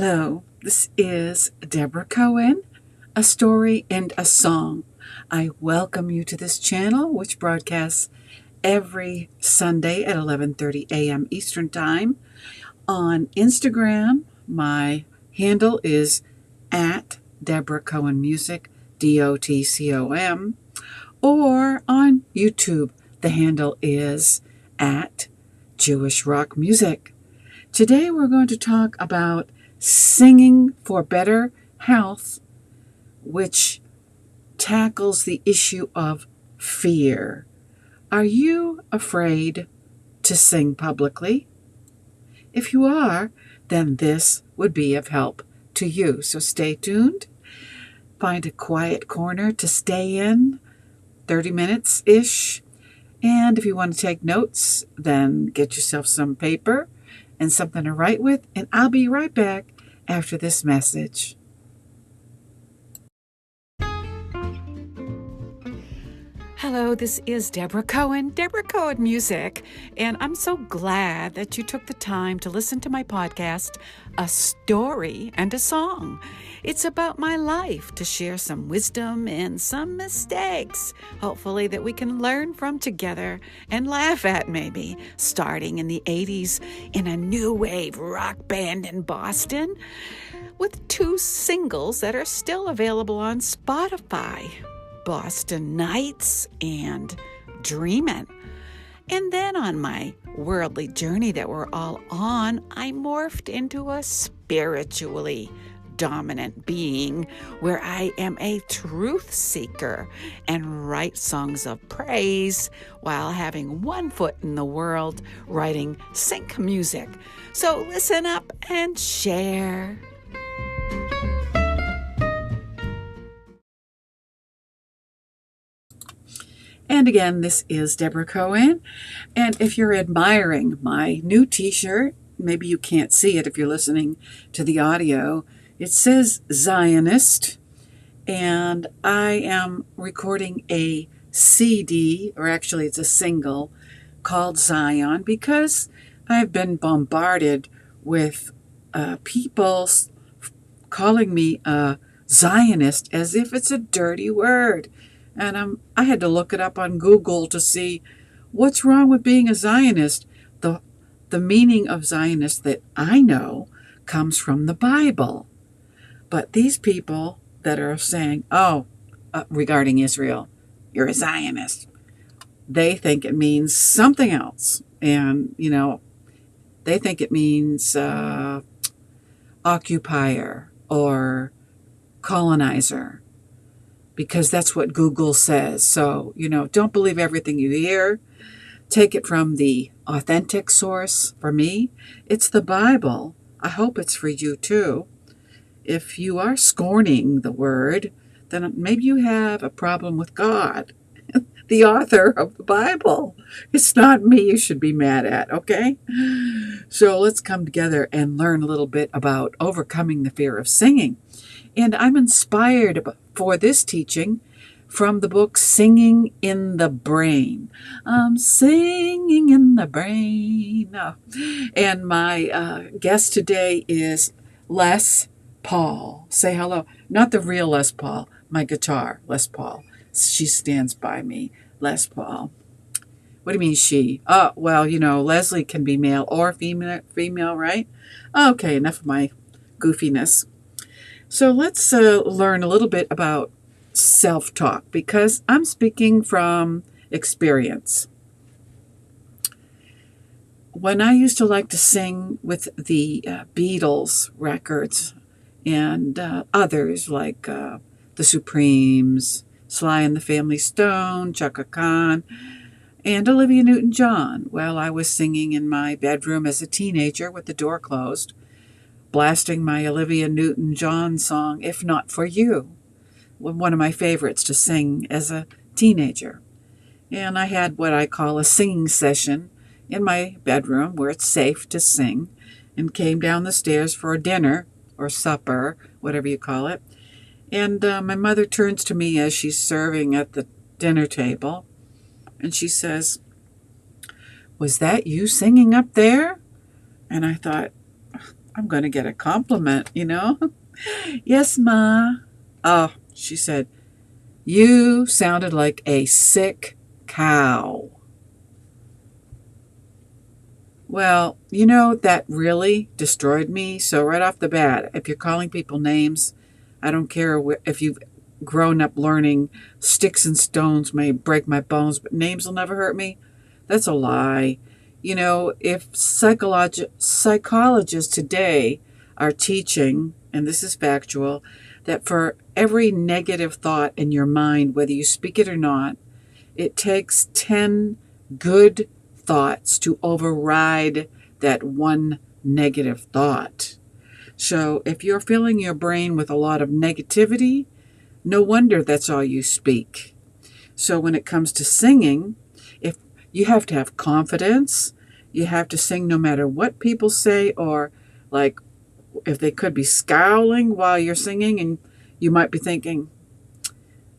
Hello, this is Debra Cohen, a story and a song. I welcome you to this channel, which broadcasts every Sunday at 11:30 a.m. Eastern Time. On Instagram, my handle is at Debra Cohen Music, DOTCOM, or on YouTube, the handle is at Jewish Rock Music. Today we're going to talk about singing for better health, which tackles the issue of fear. Are you afraid to sing publicly? If you are, then this would be of help to you. So stay tuned. Find a quiet corner to stay in, 30 minutes-ish. And if you want to take notes, then get yourself some paper and something to write with, and I'll be right back after this message. Hello, this is Debra Cohen Music, and I'm so glad that you took the time to listen to my podcast, A Story and a Song. It's about my life, to share some wisdom and some mistakes, hopefully that we can learn from together and laugh at maybe, starting in the 80s in a new wave rock band in Boston with 2 singles that are still available on Spotify. Boston Nights and Dreamin'. And then on my worldly journey that we're all on, I morphed into a spiritually dominant being where I am a truth seeker and write songs of praise while having one foot in the world writing sync music. So listen up and share. And again, this is Debra Cohen. And if you're admiring my new t-shirt, maybe you can't see it if you're listening to the audio, it says Zionist. And I am recording a CD, or actually it's a single, called Zion, because I've been bombarded with people calling me a Zionist as if it's a dirty word. And I had to look it up on Google to see what's wrong with being a Zionist. The meaning of Zionist that I know comes from the Bible. But these people that are saying, regarding Israel, you're a Zionist, they think it means something else. And, they think it means occupier or colonizer, because that's what Google says. So, don't believe everything you hear. Take it from the authentic source. For me, it's the Bible. I hope it's for you too. If you are scorning the word, then maybe you have a problem with God, the author of the Bible. It's not me you should be mad at, okay? So let's come together and learn a little bit about overcoming the fear of singing. And I'm inspired for this teaching from the book Singing in the Brain. I'm singing in the brain. And my guest today is Les Paul. Say hello. Not the real Les Paul, my guitar, Les Paul. She stands by me, Les Paul. What do you mean she? Leslie can be male or female, right? Okay, enough of my goofiness. So let's learn a little bit about self-talk, because I'm speaking from experience. When I used to like to sing with the Beatles records and others like the Supremes, Sly and the Family Stone, Chaka Khan, and Olivia Newton-John, well, I was singing in my bedroom as a teenager with the door closed, blasting my Olivia Newton-John song, If Not For You, one of my favorites to sing as a teenager. And I had what I call a singing session in my bedroom where it's safe to sing, and came down the stairs for a dinner or supper, whatever you call it. And my mother turns to me as she's serving at the dinner table, and she says, "Was that you singing up there?" And I thought, I'm going to get a compliment, Yes, Ma. Oh, she said, you sounded like a sick cow. Well, that really destroyed me. So right off the bat, if you're calling people names, I don't care if you've grown up learning sticks and stones may break my bones, but names will never hurt me. That's a lie. If psychologists today are teaching, and this is factual, that for every negative thought in your mind, whether you speak it or not, it takes 10 good thoughts to override that one negative thought. So if you're filling your brain with a lot of negativity, no wonder that's all you speak. So when it comes to singing, if you have to have confidence, you have to sing no matter what people say, or like if they could be scowling while you're singing, and you might be thinking,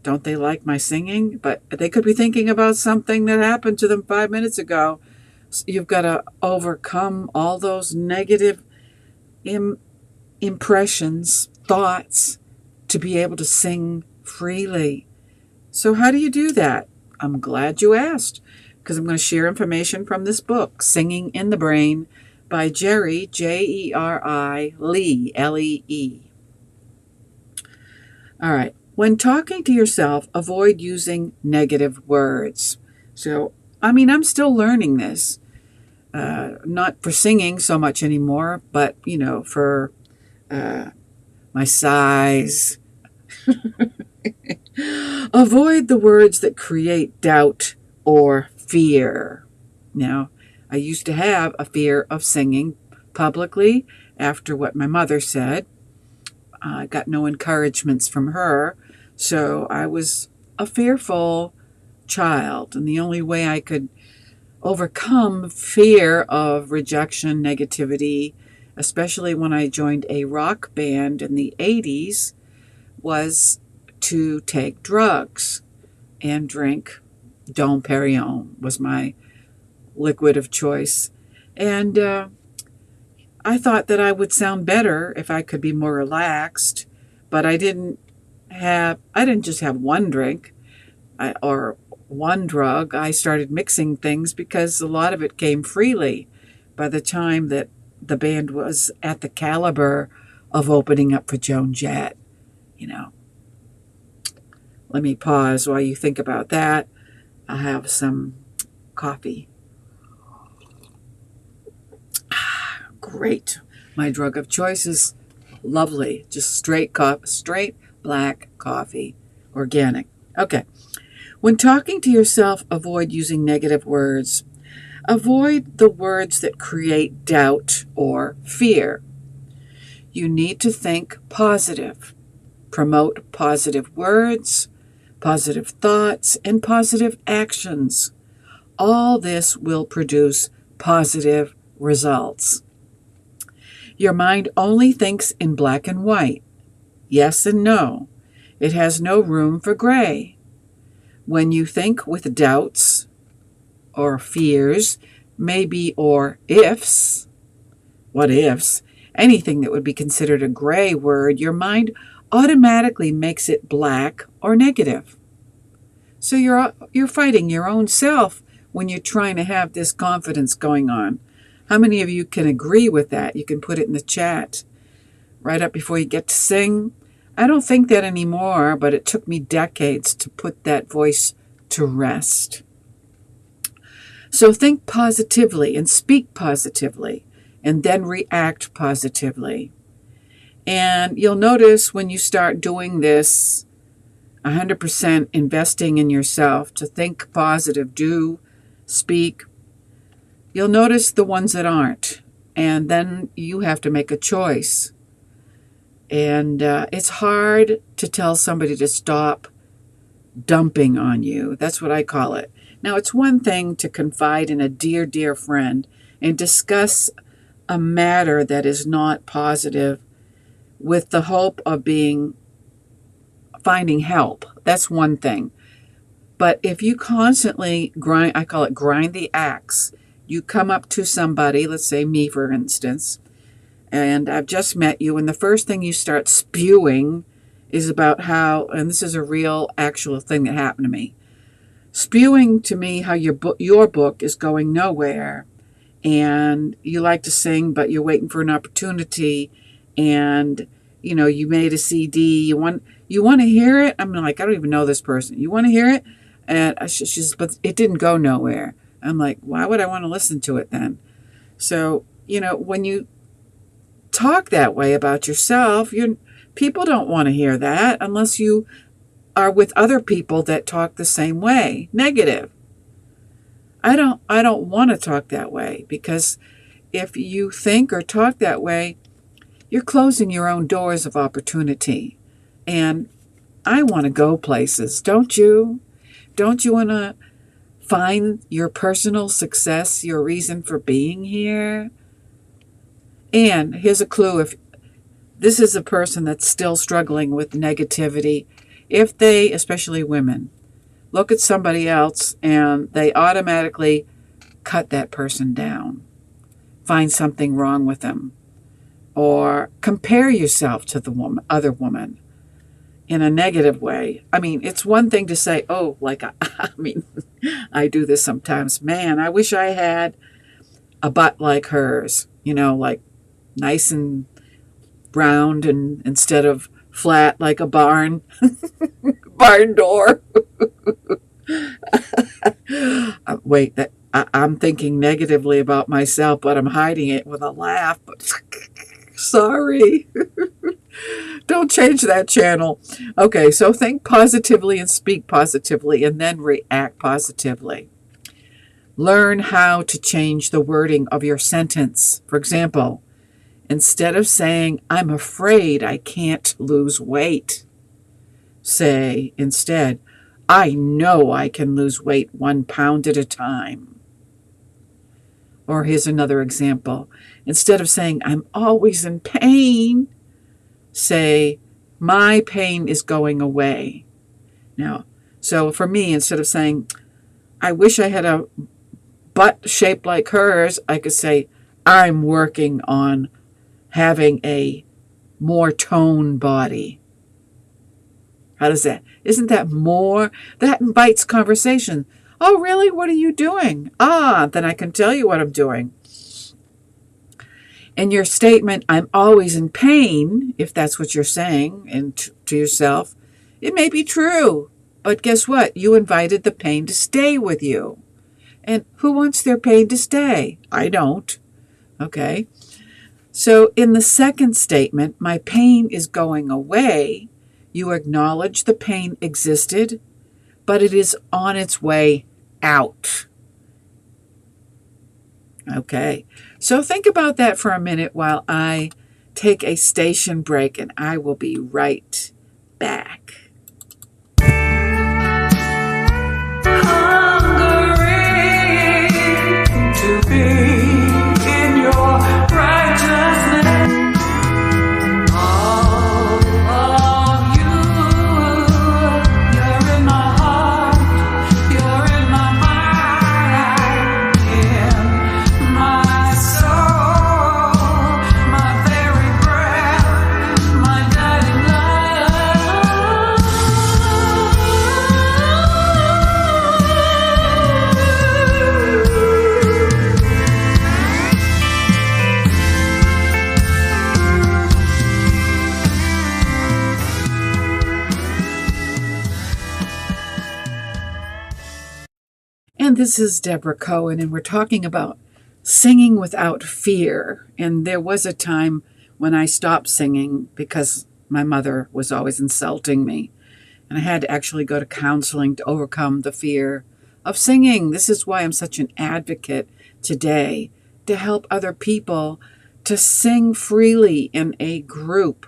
don't they like my singing? But they could be thinking about something that happened to them 5 minutes ago. So you've got to overcome all those negative impressions, thoughts, to be able to sing freely. So how do you do that? I'm glad you asked, because I'm going to share information from this book, Singing in the Brain, by Jerry, Jeri, Lee, Lee. All right. When talking to yourself, avoid using negative words. So, I'm still learning this. Not for singing so much anymore, but, for my size. Avoid the words that create doubt or fear. Now, I used to have a fear of singing publicly after what my mother said. I got no encouragements from her, so I was a fearful child. And the only way I could overcome fear of rejection, negativity, especially when I joined a rock band in the 80s, was to take drugs and drink Dom Perignon was my liquid of choice. And I thought that I would sound better if I could be more relaxed, but I didn't just have one drink or one drug. I started mixing things because a lot of it came freely by the time that the band was at the caliber of opening up for Joan Jett. Let me pause while you think about that. I'll have some coffee. Great. My drug of choice is lovely. Just straight black coffee. Organic. Okay. When talking to yourself, avoid using negative words. Avoid the words that create doubt or fear. You need to think positive. Promote positive words, positive thoughts, and positive actions. All this will produce positive results. Your mind only thinks in black and white, yes and no. It has no room for gray. When you think with doubts or fears, maybe or ifs, what ifs, anything that would be considered a gray word, your mind automatically makes it black or negative. So you're fighting your own self when you're trying to have this confidence going on. How many of you can agree with that? You can put it in the chat right up before you get to sing. I don't think that anymore, but it took me decades to put that voice to rest. So think positively and speak positively, and then react positively. And you'll notice when you start doing this, 100% investing in yourself to think positive, do, speak, you'll notice the ones that aren't. And then you have to make a choice. And it's hard to tell somebody to stop dumping on you. That's what I call it. Now, it's one thing to confide in a dear, dear friend and discuss a matter that is not positive with the hope of finding help. That's one thing. But if you constantly I call it grind the axe. You come up to somebody, let's say me, for instance, and I've just met you, and the first thing you start spewing is about how, and this is a real actual thing that happened to me, spewing to me how your book is going nowhere, and you like to sing, but you're waiting for an opportunity, and you made a CD, you want to hear it. I'm like, I don't even know this person. You want to hear it? And she's, but it didn't go nowhere. I'm like, why would I want to listen to it then? So, when you talk that way about yourself, people don't want to hear that unless you are with other people that talk the same way, negative. I don't want to talk that way, because if you think or talk that way, you're closing your own doors of opportunity. And I want to go places, don't you? Don't you want to find your personal success, your reason for being here? And here's a clue. If this is a person that's still struggling with negativity, if they, especially women, look at somebody else and they automatically cut that person down, find something wrong with them, or compare yourself to the other woman in a negative way. I mean, it's one thing to say, oh, like, I do this sometimes. Man, I wish I had a butt like hers, like nice and round, and instead of flat like a barn door. Wait, I'm thinking negatively about myself, but I'm hiding it with a laugh. But sorry. Don't change that channel. Okay, so think positively and speak positively, and then react positively. Learn how to change the wording of your sentence. For example, instead of saying, I'm afraid I can't lose weight, say instead, I know I can lose weight 1 pound at a time. Or here's another example. Instead of saying, I'm always in pain, say, my pain is going away. Now, so for me, instead of saying, I wish I had a butt shaped like hers, I could say, I'm working on having a more toned body. How does that? Isn't that more? That invites conversation. Oh, really? What are you doing? Then I can tell you what I'm doing. And your statement, I'm always in pain, if that's what you're saying and to yourself, it may be true. But guess what? You invited the pain to stay with you. And who wants their pain to stay? I don't. Okay. So in the second statement, my pain is going away, you acknowledge the pain existed, but it is on its way out. Okay, so think about that for a minute while I take a station break, and I will be right back. Hungry to be in your righteousness. And this is Debra Cohen, and we're talking about singing without fear. And there was a time when I stopped singing because my mother was always insulting me. And I had to actually go to counseling to overcome the fear of singing. This is why I'm such an advocate today, to help other people to sing freely in a group.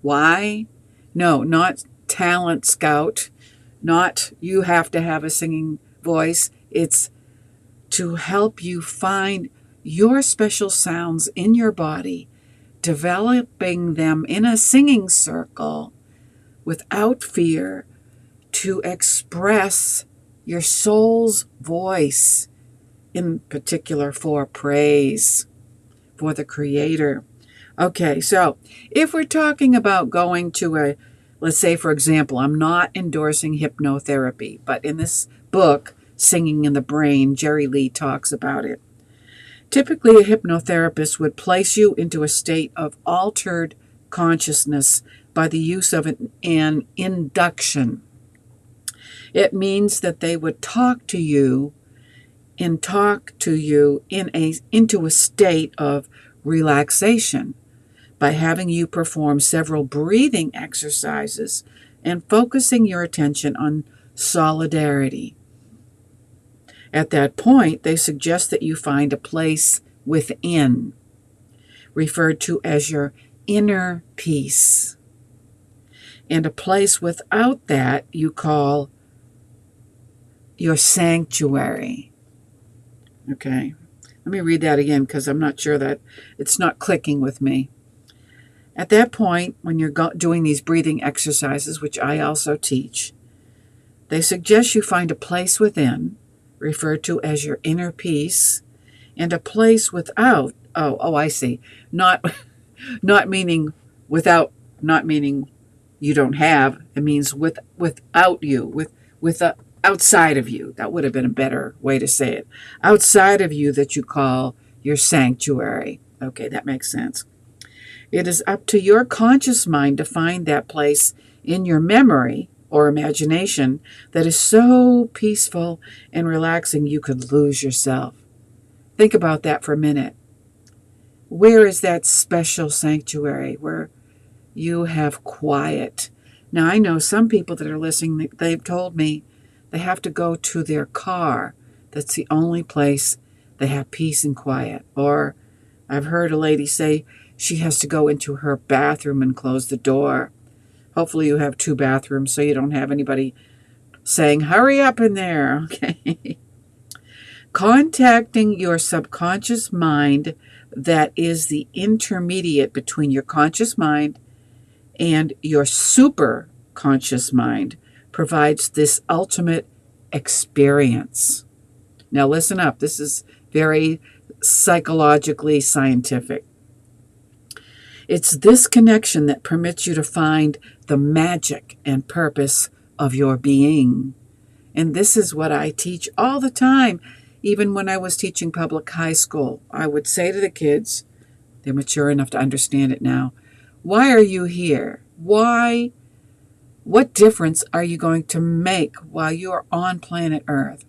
Why? No, not talent scout, not you have to have a singing voice. It's to help you find your special sounds in your body, developing them in a singing circle without fear to express your soul's voice, in particular for praise, for the Creator. Okay, so if we're talking about going to let's say, for example, I'm not endorsing hypnotherapy, but in this book, Singing in the Brain, Jerry Lee talks about it. Typically, a hypnotherapist would place you into a state of altered consciousness by the use of an induction. It means that they would talk to you into a state of relaxation by having you perform several breathing exercises and focusing your attention on solidarity. At that point, they suggest that you find a place within, referred to as your inner peace, and a place without that you call your sanctuary. Okay, let me read that again because I'm not sure that it's not clicking with me. At that point, when you're doing these breathing exercises, which I also teach, they suggest you find a place within, referred to as your inner peace, and a place without. Oh, I see. Not meaning without, not meaning you don't have. It means without you, with outside of you. That would have been a better way to say it. Outside of you that you call your sanctuary. Okay, that makes sense. It is up to your conscious mind to find that place in your memory or imagination that is so peaceful and relaxing you could lose yourself. Think about that for a minute. Where is that special sanctuary where you have quiet? Now, I know some people that are listening, they've told me they have to go to their car. That's the only place they have peace and quiet. Or I've heard a lady say she has to go into her bathroom and close the door. Hopefully you have 2 bathrooms so you don't have anybody saying, hurry up in there, okay? Contacting your subconscious mind, that is the intermediate between your conscious mind and your super conscious mind, provides this ultimate experience. Now listen up, this is very psychologically scientific. It's this connection that permits you to find the magic and purpose of your being. And this is what I teach all the time. Even when I was teaching public high school, I would say to the kids, they're mature enough to understand it now, why are you here? Why? What difference are you going to make while you are on planet Earth?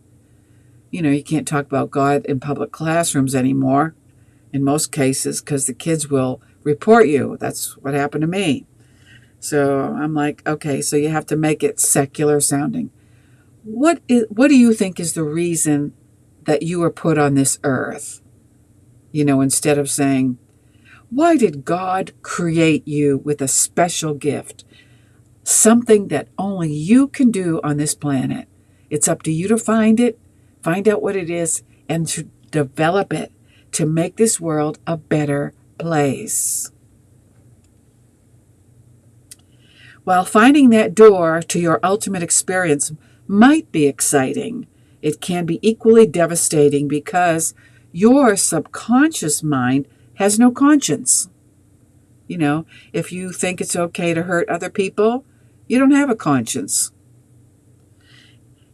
You know, you can't talk about God in public classrooms anymore, in most cases, because the kids will report you. That's what happened to me. So I'm like, okay, so you have to make it secular sounding. What do you think is the reason that you were put on this earth? You know, instead of saying, why did God create you with a special gift? Something that only you can do on this planet. It's up to you to find it, find out what it is, and to develop it to make this world a better place. While finding that door to your ultimate experience might be exciting, it can be equally devastating because your subconscious mind has no conscience. You know, if you think it's okay to hurt other people, you don't have a conscience.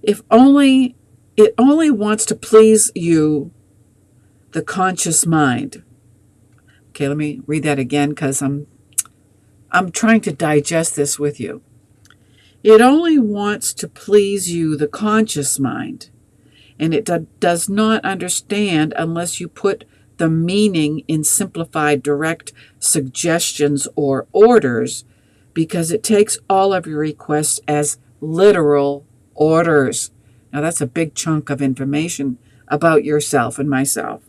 It only wants to please you, the conscious mind. Okay, let me read that again because I'm trying to digest this with you. It only wants to please you, the conscious mind, and it does not understand unless you put the meaning in simplified direct suggestions or orders, because it takes all of your requests as literal orders. Now that's a big chunk of information about yourself and myself.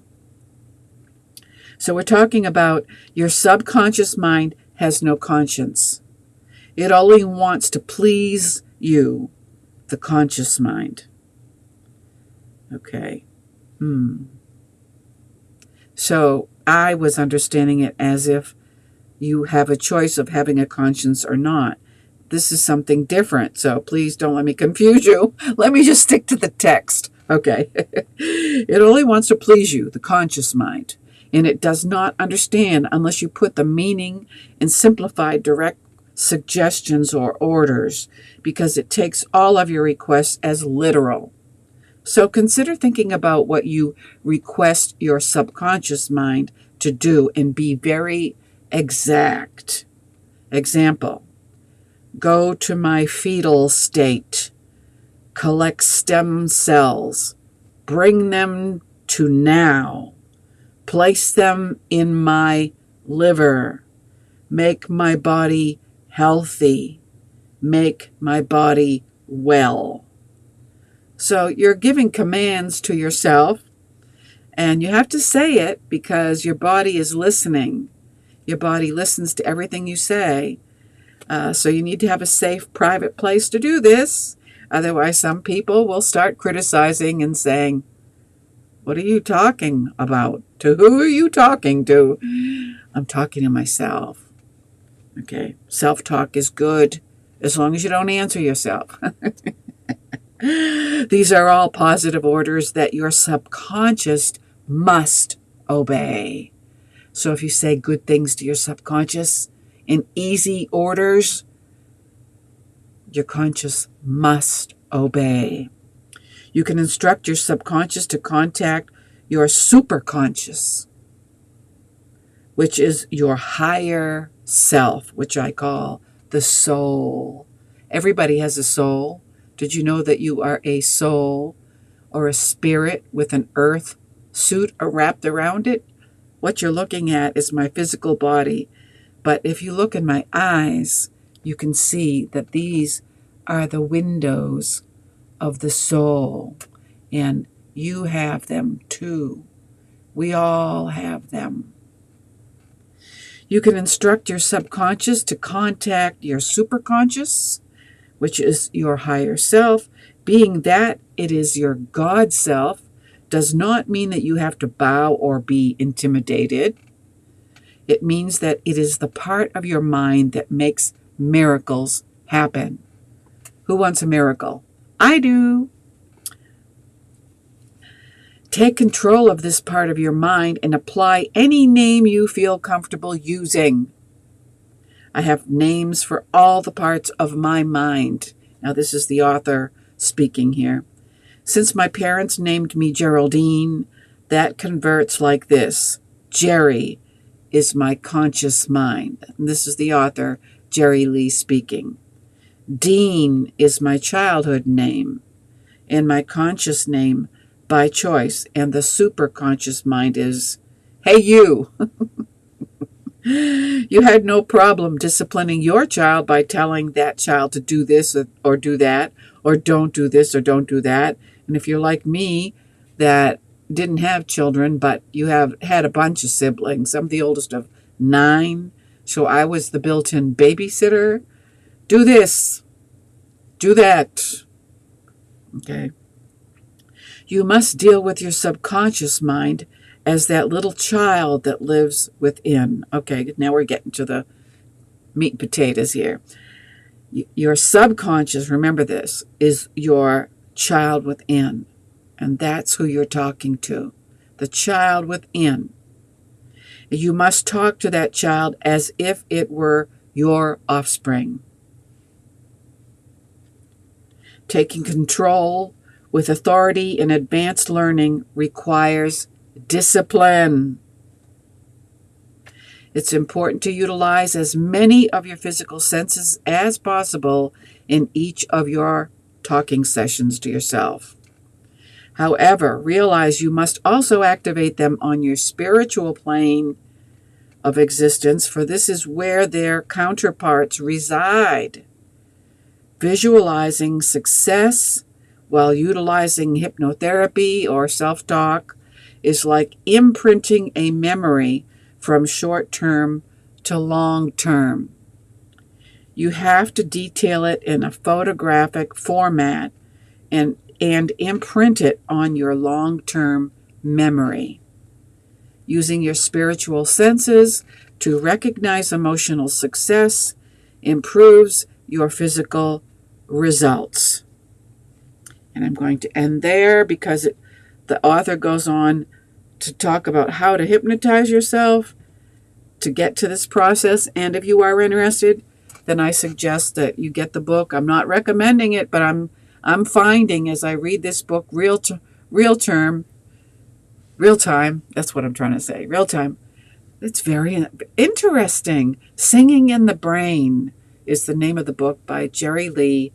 So we're talking about your subconscious mind has no conscience. It only wants to please you, the conscious mind. Okay. So I was understanding it as if you have a choice of having a conscience or not. This is something different, so please don't let me confuse you. Let me just stick to the text. Okay. It only wants to please you, the conscious mind. and it does not understand unless you put the meaning in simplified direct suggestions or orders, because it takes all of your requests as literal. So consider thinking about what you request your subconscious mind to do and be very exact. Example, go to my fetal state, collect stem cells, bring them to now, place them in my liver, make my body healthy, make my body well. So you're giving commands to yourself, and you have to say it because your body is listening. Your body listens to everything you say. So you need to have a safe, private place to do this. Otherwise, some people will start criticizing and saying, what are you talking about? To who are you talking to? I'm talking to myself. Okay, self-talk is good as long as you don't answer yourself. These are all positive orders that your subconscious must obey. So if you say good things to your subconscious in easy orders, your conscious must obey. You can instruct your subconscious to contact your superconscious, which is your higher self, which I call the soul. Everybody has a soul. Did you know that you are a soul or a spirit with an earth suit wrapped around it? What you're looking at is my physical body. But if you look in my eyes, you can see that these are the windows of the soul. And you have them too. We all have them. You can instruct your subconscious to contact your superconscious, which is your higher self. Being that it is your God self does not mean that you have to bow or be intimidated. It means that it is the part of your mind that makes miracles happen. Who wants a miracle? I do. Take control of this part of your mind and apply any name you feel comfortable using. I have names for all the parts of my mind. Now, this is the author speaking here. Since my parents named me Geraldine, that converts like this. Jerry is my conscious mind. And this is the author, Jerry Lee, speaking. Dean is my childhood name and my conscious name by choice. And the superconscious mind is, hey, you. You had no problem disciplining your child by telling that child to do this or do that, or don't do this or don't do that. And if you're like me, that didn't have children, but you have had a bunch of siblings. I'm the oldest of 9, so I was the built-in babysitter. Do this, do that. Okay. You must deal with your subconscious mind as that little child that lives within. Okay, now we're getting to the meat and potatoes here. Your subconscious, remember this, is your child within. And that's who you're talking to, the child within. You must talk to that child as if it were your offspring. Taking control with authority and advanced learning requires discipline. It's important to utilize as many of your physical senses as possible in each of your talking sessions to yourself. However, realize you must also activate them on your spiritual plane of existence, for this is where their counterparts reside. Visualizing success while utilizing hypnotherapy or self-talk is like imprinting a memory from short-term to long-term. You have to detail it in a photographic format and imprint it on your long-term memory. Using your spiritual senses to recognize emotional success improves your physical results. And I'm going to end there because the author goes on to talk about how to hypnotize yourself to get to this process. And if you are interested, then I suggest that you get the book. I'm not recommending it, but I'm finding as I read this book real time. That's what I'm trying to say. Real time. It's very interesting. Singing in the Brain is the name of the book by Jerry Lee.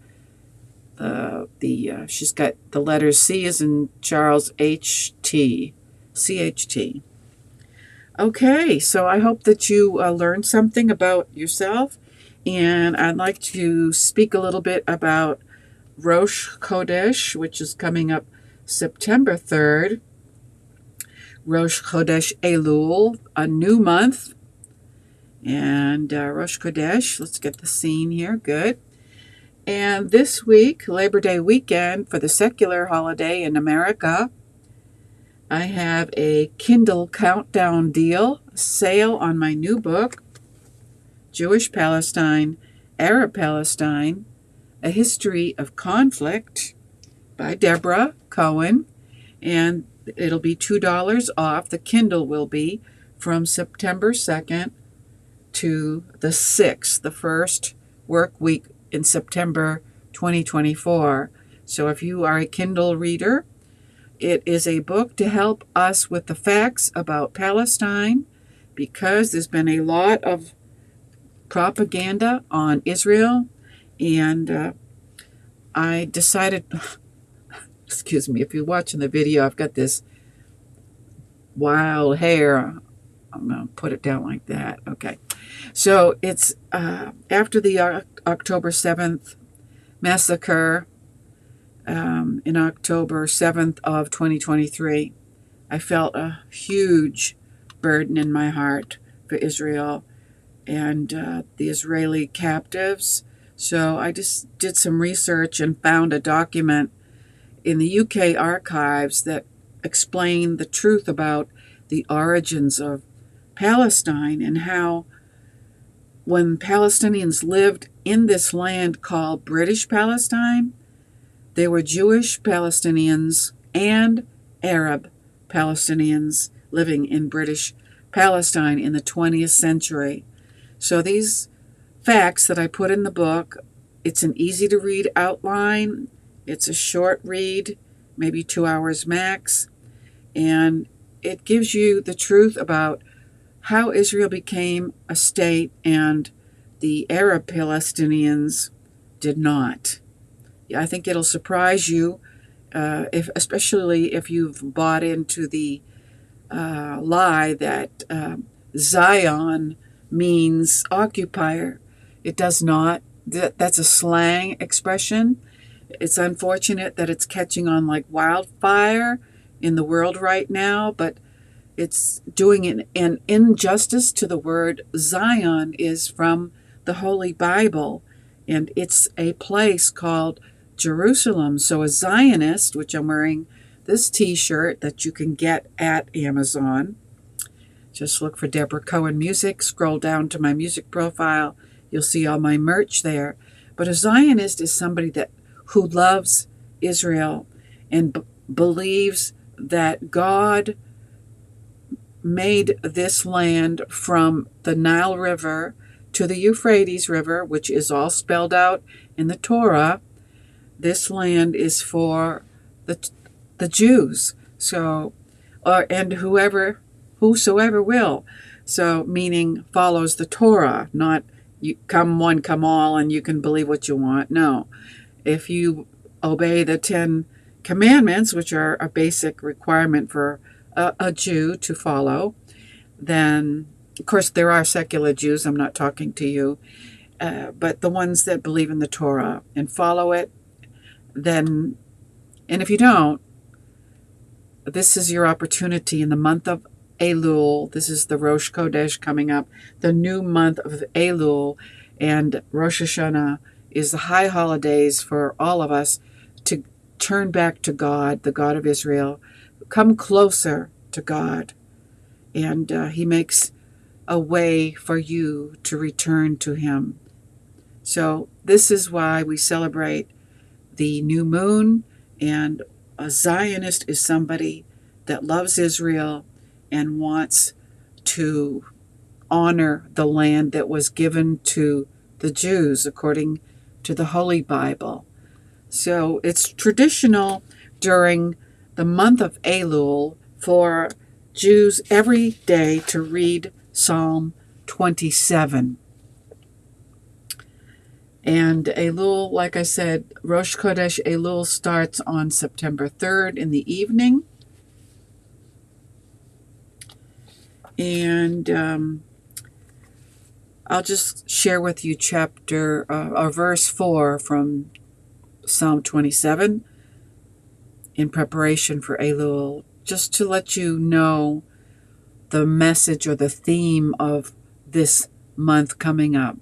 She's got the letters C as in Charles, H.T. C.HT. Okay, so I hope that you learned something about yourself, and I'd like to speak a little bit about Rosh Chodesh, which is coming up September 3rd. Rosh Chodesh Elul, a new month, and Rosh Chodesh, let's get the scene here, good. And this week, Labor Day weekend, for the secular holiday in America, I have a Kindle countdown deal, sale on my new book, Jewish Palestine, Arab Palestine, A History of Conflict by Debra, Cohen, and it'll be $2 off. The Kindle will be from September 2nd to the 6th, the first work week in September 2024. So if you are a Kindle reader, it is a book to help us with the facts about Palestine, because there's been a lot of propaganda on Israel, and I decided, excuse me, if you're watching the video, I've got this wild hair. I'm going to put it down like that. Okay. So it's after the October 7th massacre, in October 7th of 2023, I felt a huge burden in my heart for Israel and the Israeli captives. So I just did some research and found a document in the UK archives that explained the truth about the origins of Palestine and how when Palestinians lived in this land called British Palestine, they were Jewish Palestinians and Arab Palestinians living in British Palestine in the 20th century. So these facts that I put in the book, it's an easy-to-read outline. It's a short read, maybe 2 hours max, and it gives you the truth about how Israel became a state and the Arab Palestinians did not. I think it'll surprise you, especially if you've bought into the lie that Zion means occupier. It does not. That's a slang expression. It's unfortunate that it's catching on like wildfire in the world right now, but it's doing an injustice to the word. Zion is from the Holy Bible, and it's a place called Jerusalem. So a Zionist, which I'm wearing this t-shirt that you can get at Amazon. Just look for Debra Cohen Music. Scroll down to my music profile. You'll see all my merch there. But a Zionist is somebody who loves Israel and believes that God made this land from the Nile River to the Euphrates River, which is all spelled out in the Torah. This land is for the Jews, so and whosoever will. So meaning follows the Torah, not you come one, come all, and you can believe what you want. No, if you obey the 10 Commandments, which are a basic requirement for a Jew to follow, then of course there are secular Jews. I'm not talking to you, but the ones that believe in the Torah and follow it. Then, and if you don't, this is your opportunity in the month of Elul. This is the Rosh Chodesh coming up, the new month of Elul, and Rosh Hashanah is the high holidays for all of us to turn back to God, the God of Israel, come closer to God, and He makes a way for you to return to Him. So this is why we celebrate the new moon, and a Zionist is somebody that loves Israel and wants to honor the land that was given to the Jews according to the Holy Bible. So it's traditional during the month of Elul for Jews every day to read Psalm 27. And Elul, like I said, Rosh Chodesh Elul starts on September 3rd in the evening. And I'll just share with you chapter or verse 4 from Psalm 27 in preparation for Elul, just to let you know the message or the theme of this month coming up,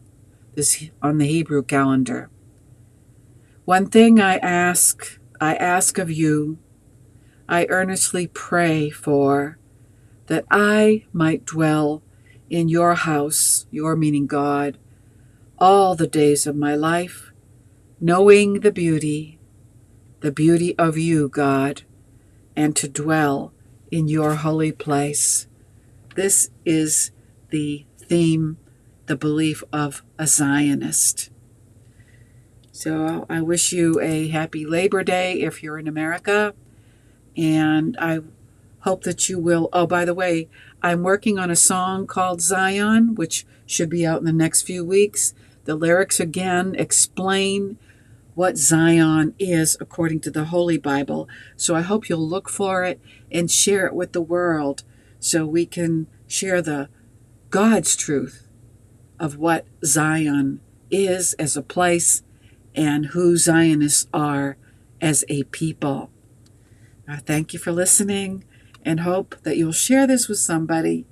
this on the Hebrew calendar. One thing I ask of you, I earnestly pray for, that I might dwell in your house, your meaning God, all the days of my life, knowing the beauty of you, God, and to dwell in your holy place. This is the theme, the belief of a Zionist. So I wish you a happy Labor Day if you're in America, and I hope that you will. Oh, by the way, I'm working on a song called Zion, which should be out in the next few weeks. The lyrics again explain what Zion is according to the Holy Bible. So I hope you'll look for it and share it with the world so we can share the God's truth of what Zion is as a place and who Zionists are as a people. I thank you for listening and hope that you'll share this with somebody,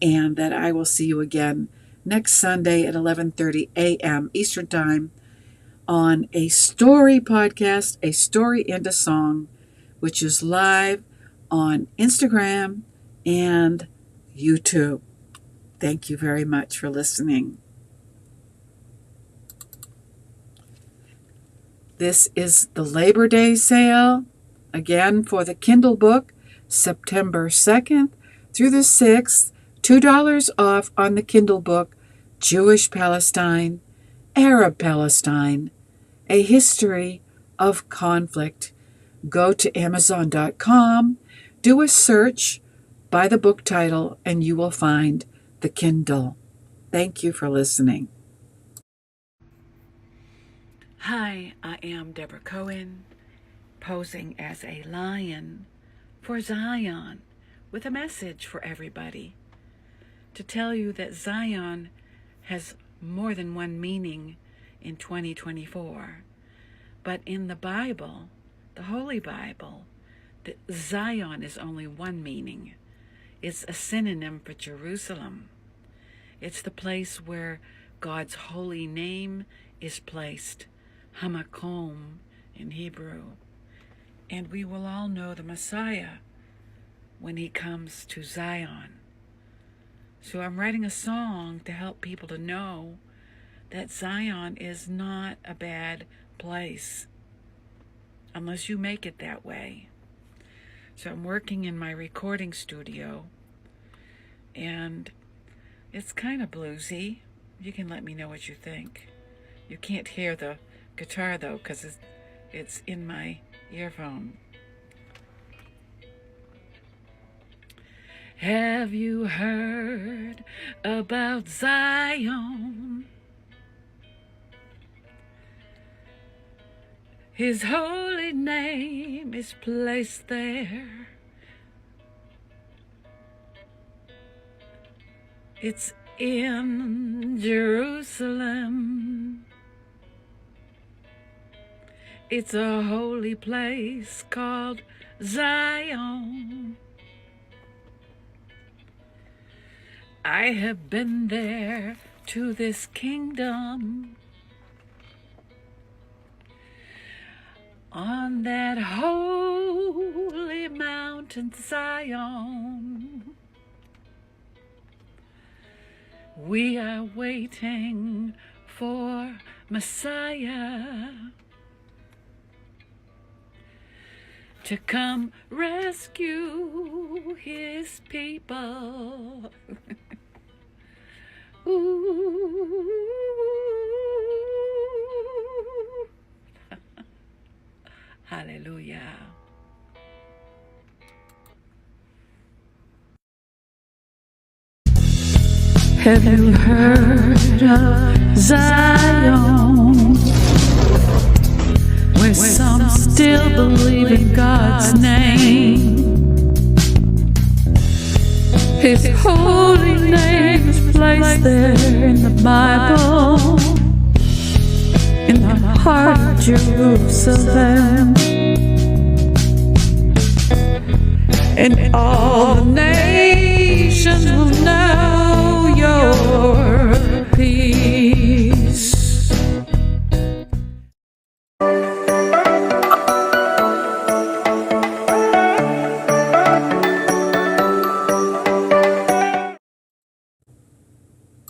and that I will see you again next Sunday at 11:30 a.m. Eastern Time on a story podcast, A Story and a Song, which is live on Instagram and YouTube. Thank you very much for listening. This is the Labor Day sale, again for the Kindle book, September 2nd through the 6th, $2 off on the Kindle book, Jewish Palestine, Arab Palestine, A History of Conflict. Go to Amazon.com, do a search by the book title, and you will find the Kindle. Thank you for listening. Hi, I am Debra Cohen, posing as a lion for Zion, with a message for everybody to tell you that Zion has more than one meaning in 2024. But in the Bible, the Holy Bible, Zion is only one meaning. It's a synonym for Jerusalem. It's the place where God's holy name is placed, Hamakom in Hebrew. And we will all know the Messiah when he comes to Zion. So I'm writing a song to help people to know that Zion is not a bad place, unless you make it that way. So I'm working in my recording studio, and it's kind of bluesy. You can let me know what you think. You can't hear the guitar though, because it's in my earphone. Have you heard about Zion? His holy name is placed there. It's in Jerusalem. It's a holy place called Zion. I have been there to this kingdom, on that holy mountain Zion. We are waiting for Messiah to come rescue his people. Ooh. Hallelujah. Have you heard of Zion? Where some still believe in God's name. His holy name is placed there in the Bible, in the heart of Jerusalem. And all the nations